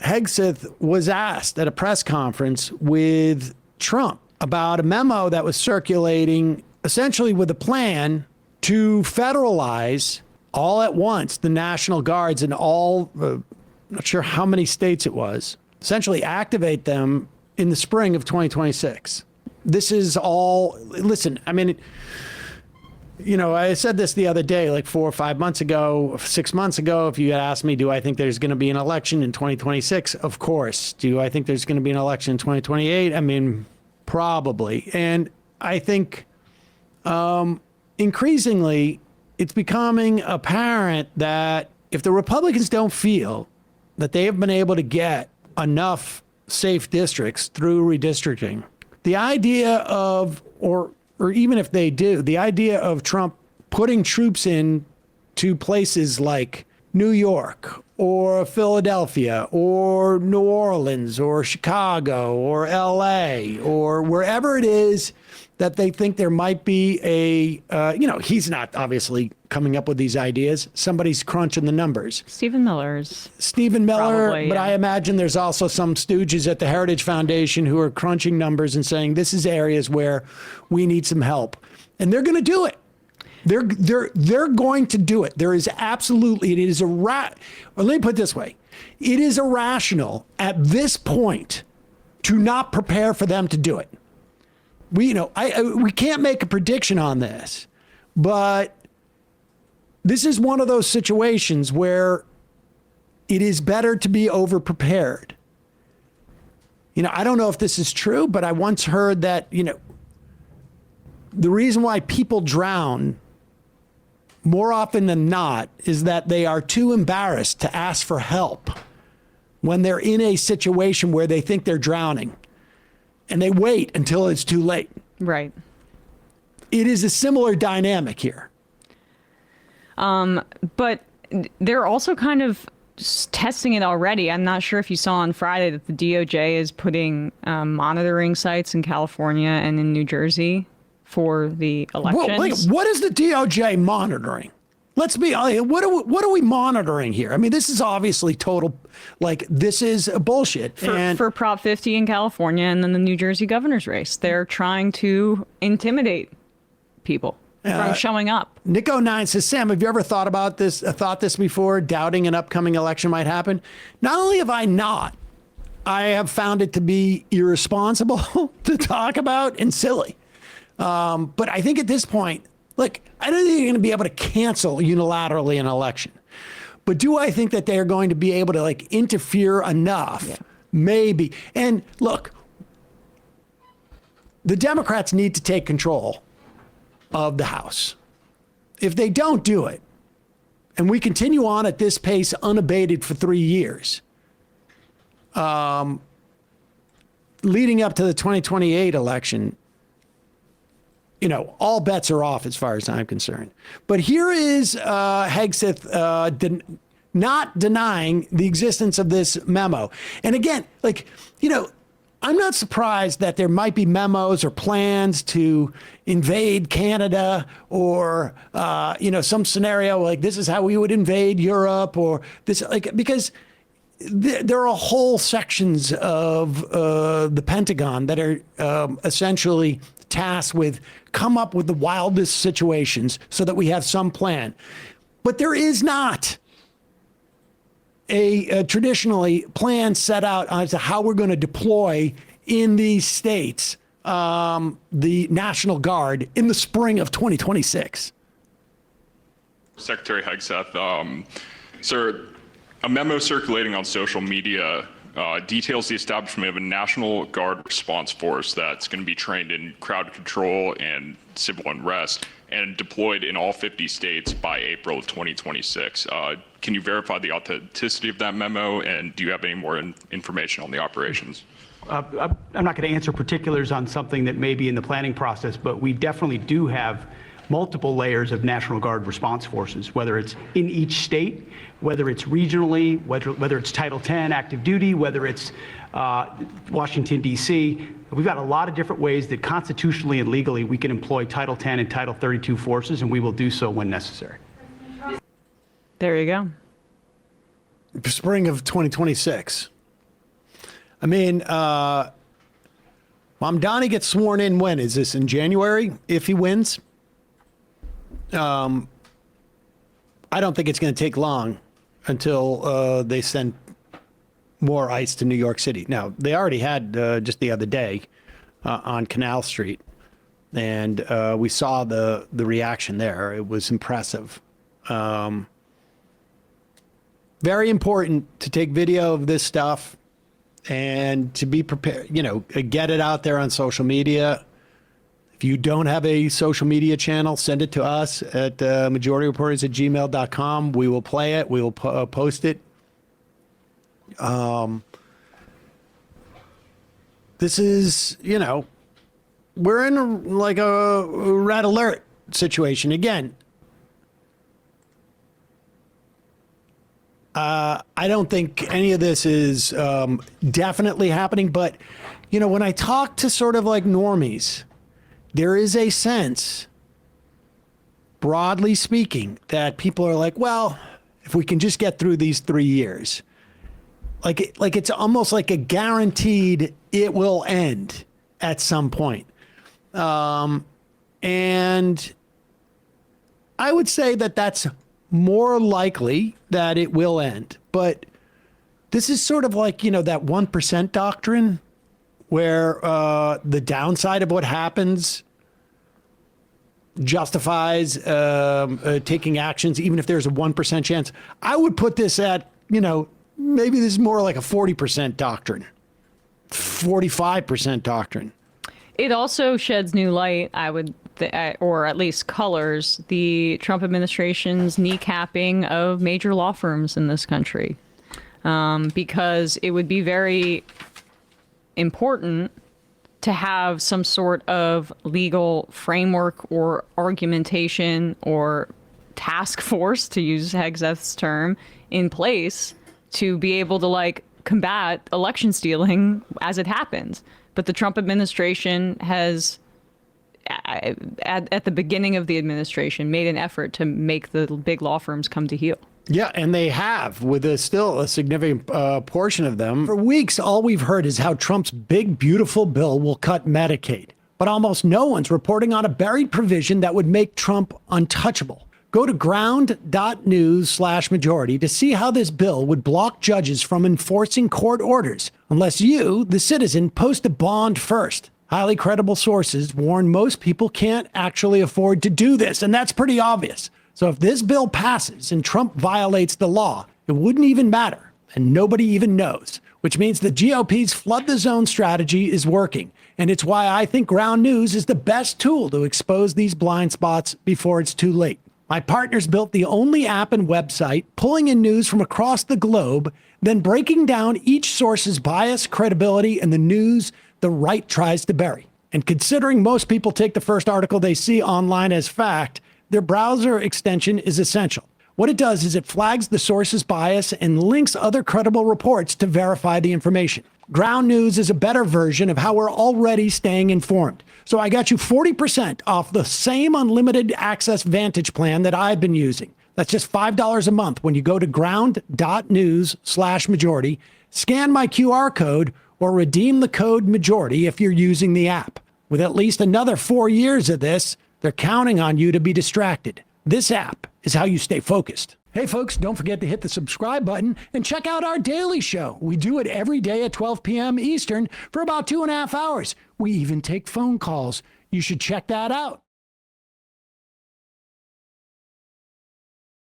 Hegseth was asked at a press conference with Trump about a memo that was circulating essentially with a plan to federalize all at once the National Guards in all, not sure how many states it was, essentially activate them in the spring of 2026. This is all, listen, I mean, you know, I said this the other day, like 4 or 5 months ago, 6 months ago, if you had asked me, do I think there's going to be an election in 2026? Of course. Do I think there's going to be an election in 2028? I mean, probably. And I think increasingly it's becoming apparent that if the Republicans don't feel that they have been able to get enough safe districts through redistricting, the idea of, or even if they do, the idea of Trump putting troops in to places like New York or Philadelphia or New Orleans or Chicago or LA or wherever it is that they think there might be a, you know, he's not obviously coming up with these ideas. Somebody's crunching the numbers. Stephen Miller, probably, but yeah. I imagine there's also some stooges at the Heritage Foundation who are crunching numbers and saying this is areas where we need some help, and they're going to do it. They're going to do it. There is absolutely, it is let me put it this way. It is irrational at this point to not prepare for them to do it. We can't make a prediction on this, but this is one of those situations where it is better to be over-prepared. You know, I don't know if this is true, but I once heard that, you know, the reason why people drown more often than not is that they are too embarrassed to ask for help when they're in a situation where they think they're drowning. And they wait until it's too late. Right. It is a similar dynamic here. But they're also kind of testing it already. I'm not sure if you saw on Friday that the DOJ is putting monitoring sites in California and in New Jersey for the elections. Well, wait, what is the DOJ monitoring? Let's be honest. What are we monitoring here? I mean, this is obviously total, like, this is bullshit. For Prop 50 in California and then the New Jersey governor's race. They're trying to intimidate people from showing up. Nico9 says, Sam, have you ever thought this before, doubting an upcoming election might happen? Not only have I not, I have found it to be irresponsible to talk about and silly. But I think at this point, look, I don't think you're going to be able to cancel unilaterally an election. But do I think that they're going to be able to, like, interfere enough? Yeah. Maybe. And look, the Democrats need to take control of the House. If they don't do it, and we continue on at this pace unabated for 3 years, leading up to the 2028 election, you know, all bets are off as far as I'm concerned. But here is Hegseth not denying the existence of this memo. And again, like, you know, I'm not surprised that there might be memos or plans to invade Canada or, you know, some scenario like this is how we would invade Europe or this, like, because there are whole sections of the Pentagon that are essentially tasked with come up with the wildest situations so that we have some plan. But there is not a traditionally plan set out as to how we're going to deploy in these states the National Guard in the spring of 2026. Secretary Hegseth, sir, a memo circulating on social media details the establishment of a National Guard response force that's going to be trained in crowd control and civil unrest and deployed in all 50 states by April of 2026. Can you verify the authenticity of that memo, and do you have any more information on the operations? I'm not going to answer particulars on something that may be in the planning process, but we definitely do have multiple layers of National Guard response forces, whether it's in each state, whether it's regionally, whether it's Title 10 active duty, whether it's Washington, D.C. We've got a lot of different ways that constitutionally and legally we can employ Title 10 and Title 32 forces, and we will do so when necessary. There you go. Spring of 2026. I mean, Mamdani gets sworn in when? Is this in January if he wins? I don't think it's going to take long until they send more ICE to New York City. Now, they already had just the other day on Canal Street, and we saw the reaction there. It was impressive. Very important to take video of this stuff and to be prepared, get it out there on social media. If you don't have a social media channel, send it to us at majorityreporters@gmail.com. We will play it. We will post it. This is, we're in a red alert situation. Again, I don't think any of this is definitely happening. But, when I talk to sort of like normies, there is a sense, broadly speaking, that people are like, well, if we can just get through these 3 years, like it's almost like a guaranteed it will end at some point. And I would say that that's more likely that it will end. But this is sort of like, that 1% doctrine where the downside of what happens justifies taking actions, even if there's a 1% chance. I would put this at, maybe this is more like a 40% doctrine, 45% doctrine. It also sheds new light, or at least colors, the Trump administration's kneecapping of major law firms in this country. Because it would be very important to have some sort of legal framework or argumentation or task force, to use Hegseth's term, in place to be able to combat election stealing as it happens. But the Trump administration has, at the beginning of the administration, made an effort to make the big law firms come to heel. Yeah, and they have, with still a significant portion of them. For weeks, all we've heard is how Trump's big, beautiful bill will cut Medicaid. But almost no one's reporting on a buried provision that would make Trump untouchable. Go to ground.news/majority to see how this bill would block judges from enforcing court orders unless you, the citizen, post a bond first. Highly credible sources warn most people can't actually afford to do this, and that's pretty obvious. So if this bill passes and Trump violates the law, it wouldn't even matter, and nobody even knows, which means the GOP's flood the zone strategy is working. And it's why I think Ground News is the best tool to expose these blind spots before it's too late. My partners built the only app and website pulling in news from across the globe, then breaking down each source's bias, credibility, and the news the right tries to bury. And considering most people take the first article they see online as fact, their browser extension is essential. What it does is it flags the source's bias and links other credible reports to verify the information. Ground News is a better version of how we're already staying informed. So I got you 40% off the same unlimited access Vantage plan that I've been using. That's just $5 a month when you go to ground.news/majority, scan my QR code, or redeem the code majority if you're using the app. With at least another 4 years of this, they're counting on you to be distracted. This app is how you stay focused. Hey folks, don't forget to hit the subscribe button and check out our daily show. We do it every day at 12 p.m. Eastern for about 2.5 hours. We even take phone calls. You should check that out.